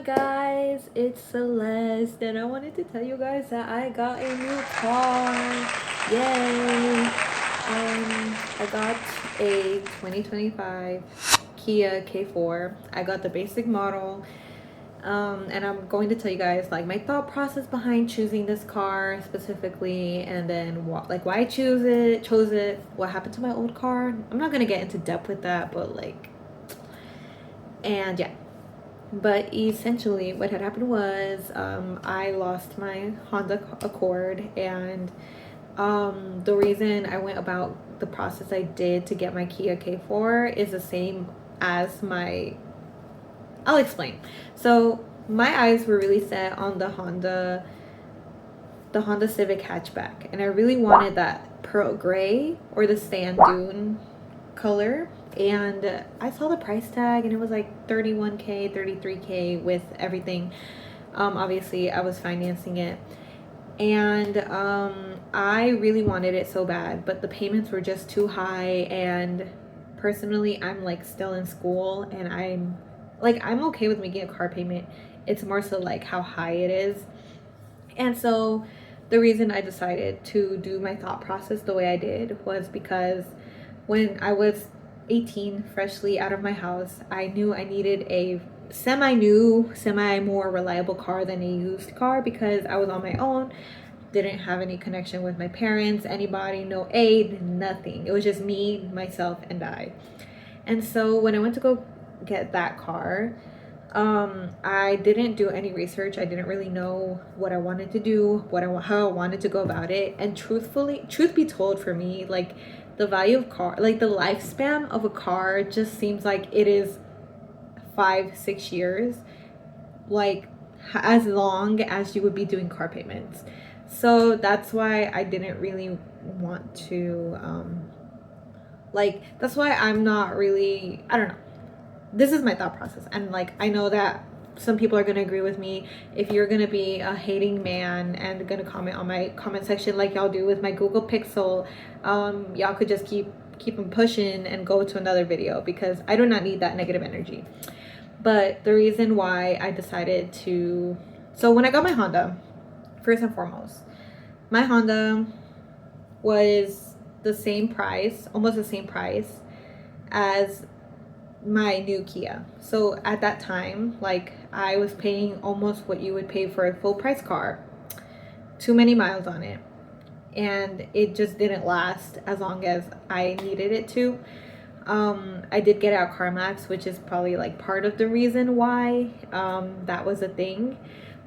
guys, it's Celeste, and I wanted to tell you guys that I got a new car. Yay! I got a 2025 Kia K4. I got the basic model. And I'm going to tell you guys like my thought process behind choosing this car specifically, and then why I chose it, what happened to my old car. I'm not gonna get into depth with that, but and yeah. But essentially, what had happened was I lost my Honda Accord, and the reason I went about the process I did to get my Kia K4 is the same as my. I'll explain. So my eyes were really set on the Honda Civic hatchback, and I really wanted that pearl gray or the sand dune color. And I saw the price tag and it was like 31K, 33K with everything. Obviously I was financing it, and I really wanted it so bad, but the payments were just too high. And personally, I'm like still in school, and I'm okay with making a car payment. It's more so like how high it is. And so the reason I decided to do my thought process the way I did was because when I was 18, freshly out of my house, I knew I needed a semi-new, semi-more reliable car than a used car, because I was on my own, didn't have any connection with my parents, anybody, no aid, nothing. It was just me, myself, and I. And so when I went to go get that car, I didn't do any research. I didn't really know what I wanted to do, how I wanted to go about it. And truth be told, for me, like the value of car, like the lifespan of a car just seems like it is 5-6 years, like as long as you would be doing car payments. So that's why I didn't really want to, that's why I'm not really, I don't know. This is my thought process, and like I know that some people are going to agree with me. If you're going to be a hating man and going to comment on my comment section like y'all do with my Google Pixel, y'all could just keep them pushing and go to another video, because I do not need that negative energy. But the reason why I decided to, so when I got my Honda, first and foremost, my Honda was the same price, almost the same price as my new Kia. So at that time, like I was paying almost what you would pay for a full price car. Too many miles on it, and it just didn't last as long as I needed it to. I did get out CarMax, which is probably like part of the reason why that was a thing.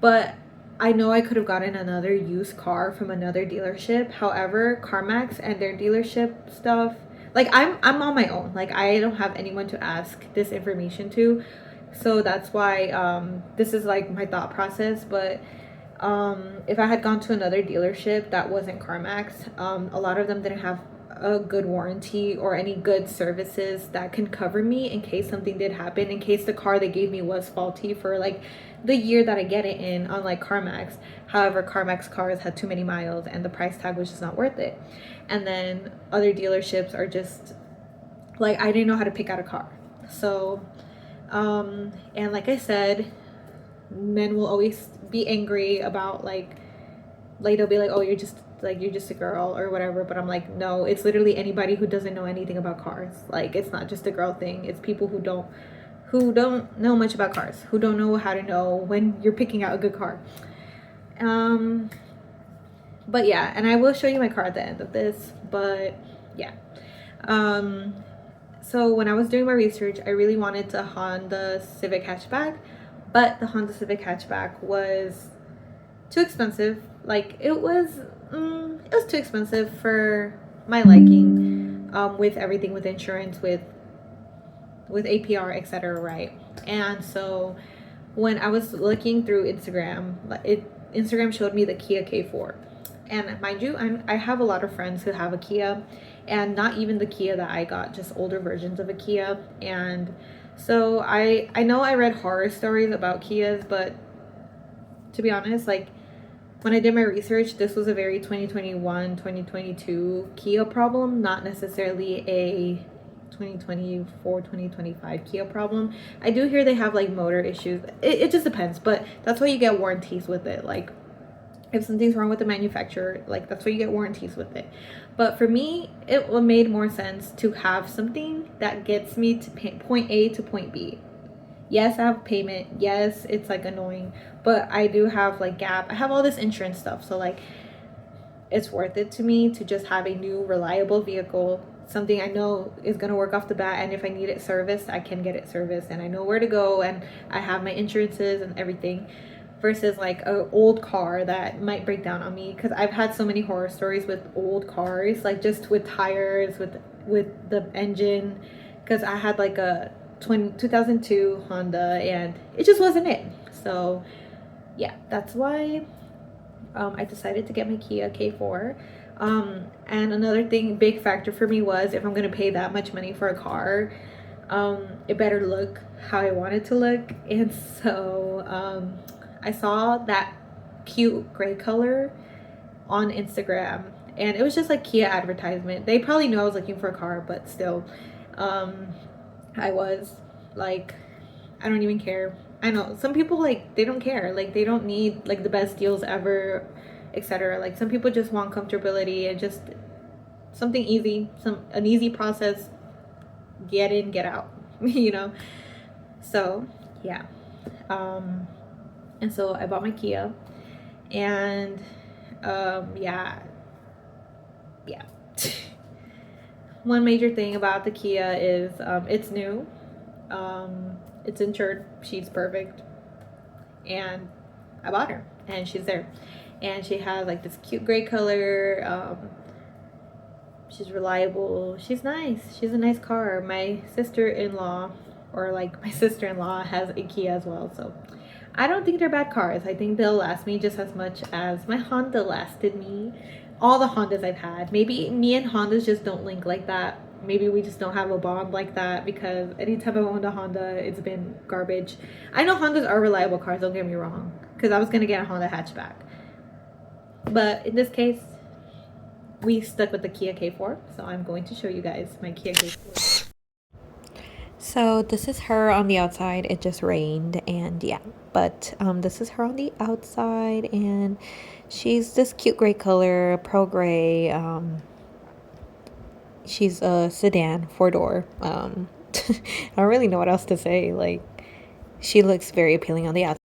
But I know I could have gotten another used car from another dealership. However, CarMax and their dealership stuff, like I'm on my own. Like I don't have anyone to ask this information to. So that's why this is like my thought process. But if I had gone to another dealership that wasn't CarMax, a lot of them didn't have a good warranty or any good services that can cover me in case something did happen, in case the car they gave me was faulty for like the year that I get it in, unlike CarMax. However, CarMax cars had too many miles and the price tag was just not worth it. And then other dealerships are just like, I didn't know how to pick out a car. So and like I said, men will always be angry about like they'll be like, oh, you're just a girl or whatever. But I'm like, no, it's literally anybody who doesn't know anything about cars. Like it's not just a girl thing. It's people who don't know much about cars, who don't know how to know when you're picking out a good car. But yeah, and I will show you my car at the end of this. But yeah, so when I was doing my research, I really wanted the Honda Civic hatchback, but the Honda Civic hatchback was too expensive. Like it was too expensive for my liking, with everything, with insurance, with APR, etc., right? And so when I was looking through Instagram, Instagram showed me the Kia K4. And mind you, I have a lot of friends who have a Kia, and not even the Kia that I got, just older versions of a Kia. And so I know I read horror stories about Kias, but to be honest, like when I did my research, this was a very 2021, 2022 Kia problem, not necessarily a 2024 2025 Kia problem. I do hear they have like motor issues. It just depends, but that's why you get warranties with it. Like if something's wrong with the manufacturer, like that's why you get warranties with it. But for me, it made more sense to have something that gets me to point A to point B. Yes, I have payment. Yes, it's like annoying, but I do have like gap. I have all this insurance stuff, so like it's worth it to me to just have a new reliable vehicle, something I know is going to work off the bat, and if I need it serviced, I can get it serviced and I know where to go and I have my insurances and everything, versus like an old car that might break down on me, because I've had so many horror stories with old cars, like just with tires, with the engine, because I had like a 2002 Honda and it just wasn't it. So yeah, that's why I decided to get my Kia K4. And another thing, big factor for me was if I'm going to pay that much money for a car, it better look how I want it to look. And so I saw that cute gray color on Instagram, and it was just like Kia advertisement. They probably knew I was looking for a car, but still, I was like, I don't even care. I know some people like they don't care, like they don't need like the best deals ever, etc. Like some people just want comfortability and just something easy, an easy process, get in, get out, you know. So yeah, and so I bought my Kia, and yeah. One major thing about the Kia is it's new. It's insured. She's perfect. And I bought her. And she's there. And she has like this cute gray color. She's reliable. She's nice. She's a nice car. My sister-in-law, or like my sister-in-law, has a Kia as well. So I don't think they're bad cars. I think they'll last me just as much as my Honda lasted me. All the Hondas I've had. Maybe me and Hondas just don't link like that. Maybe we just don't have a bond like that, because anytime I've owned a Honda, it's been garbage. I know Hondas are reliable cars, don't get me wrong, because I was going to get a Honda hatchback. But in this case, we stuck with the Kia K4, so I'm going to show you guys my Kia K4. So this is her on the outside. It just rained, and yeah, but this is her on the outside, and she's this cute gray color, pearl gray. She's a sedan, 4-door. I don't really know what else to say. Like, she looks very appealing on the outside.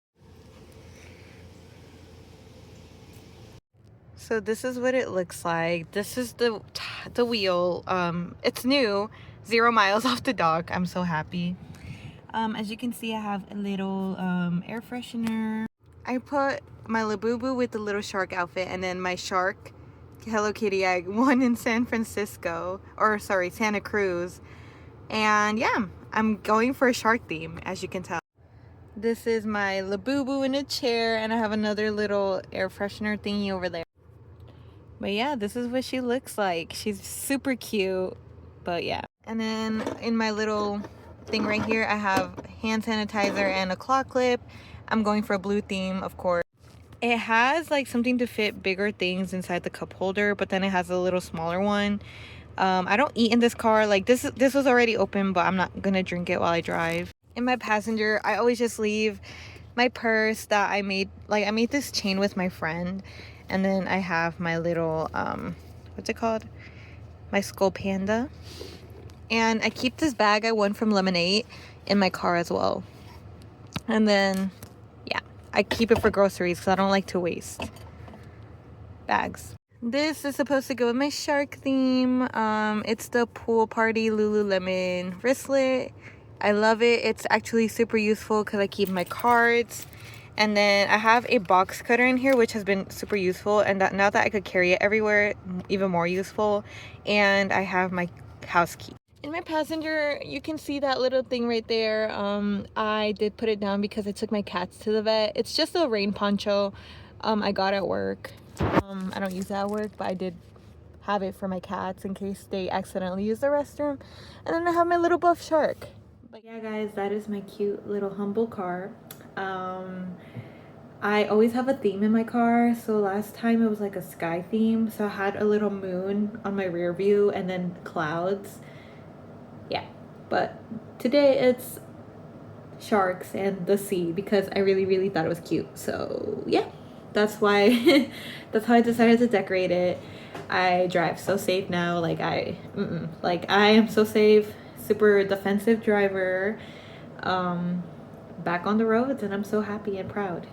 So this is what it looks like. This is the wheel. It's new, 0 miles off the dock. I'm so happy. As you can see, I have a little air freshener. I put my Labubu with the little shark outfit, and then my shark Hello Kitty I won in San Francisco, or sorry, Santa Cruz. And yeah, I'm going for a shark theme, as you can tell. This is my Labubu in a chair, and I have another little air freshener thingy over there. But yeah, this is what she looks like. She's super cute, but yeah. And then in my little thing right here, I have hand sanitizer and a claw clip. I'm going for a blue theme, of course. It has like something to fit bigger things inside the cup holder, but then it has a little smaller one. I don't eat in this car. Like this was already open, but I'm not gonna drink it while I drive. In my passenger, I always just leave my purse that I made. Like I made this chain with my friend, and then I have my little what's it called? My Skull Panda. And I keep this bag I won from Lemonade in my car as well. And then yeah, I keep it for groceries because I don't like to waste bags. This is supposed to go with my shark theme. It's the Pool Party Lululemon wristlet. I love it. It's actually super useful because I keep my cards. And then I have a box cutter in here, which has been super useful. And that now that I could carry it everywhere, even more useful. And I have my house key. In my passenger, you can see that little thing right there. I did put it down because I took my cats to the vet. It's just a rain poncho I got at work. I don't use that at work, but I did have it for my cats in case they accidentally use the restroom. And then I have my little buff shark. But yeah guys, that is my cute little humble car. I always have a theme in my car. So last time it was like a sky theme. So I had a little moon on my rear view and then clouds. Yeah, But today it's sharks and the sea because I really, really thought it was cute. So yeah, that's why that's how I decided to decorate it. I drive so safe now. Like I am so safe. Super defensive driver. Back on the roads, and I'm so happy and proud.